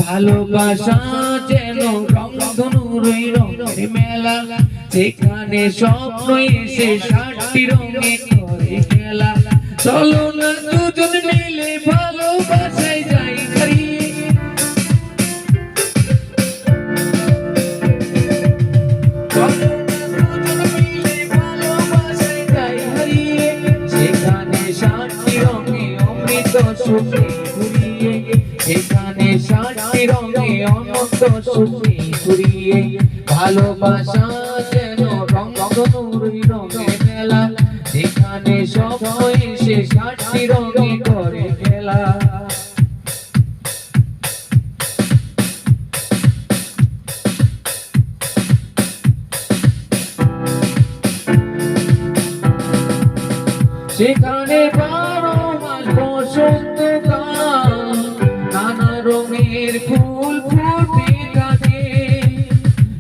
ভালোবাসা যেন রংধনুর রঙের মেলা, যেখানে স্বপ্ন এসে ৬০টি রঙে করে খেলা। চলো না দুজন মিলে ভালোবাসায় যাই হারিয়ে, চলো না দুজন মিলে ভালোবাসায় যাই হারিয়ে, সেখানে ৬০টি রঙে অমৃত সুখে ঘুরিয়ে, সেখানে ৬০টি রঙে অনন্ত সুখে ঘুরিয়ে। ভালোবাসা যেন রংধনুর রঙের মেলা, যেখানে স্বপ্ন এসে ৬০টি রঙে করে খেলা। সেখানে ১২ মাস বসন্তকাল, নানা রঙের ফুল ফুটে থাকে।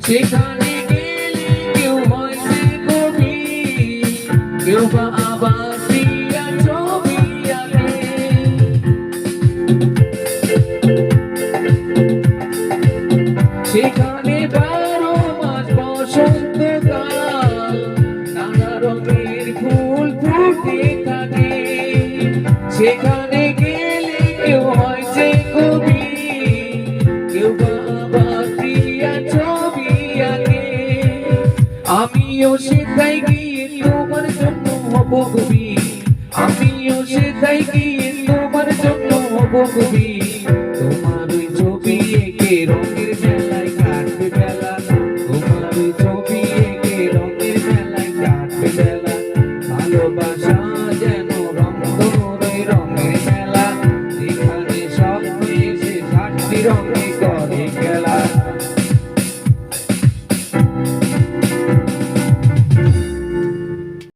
সেখানে গেলে কেউ হয় সে কবি, কেউ বা আবার প্রিয়া ছবি আঁকে। সেখানে ১২ মাস বসন্তকাল, নানা রঙের ফুল ফুটে থাকে। সেখানে গেলে কেউ হয় যে কবি, কেউ বা আবার প্রিয়া ছবি আঁকে। আমিও সেটাই গিয়ে তোমার জন্য হব কবি, আমিও সেটাই গিয়ে তোমার জন্য হব কবি। তোমার ওই ছবি এঁকে রঙের মেলায় কাটবে বেলা, তোমার ওই ছবি এঁকে রঙের মেলায় কাটবে বেলা। ভালোবাসা যেন রংধনুর রঙের মেলা, যেখানে স্বপ্ন এসে ৬০টি রঙে করে খেলা।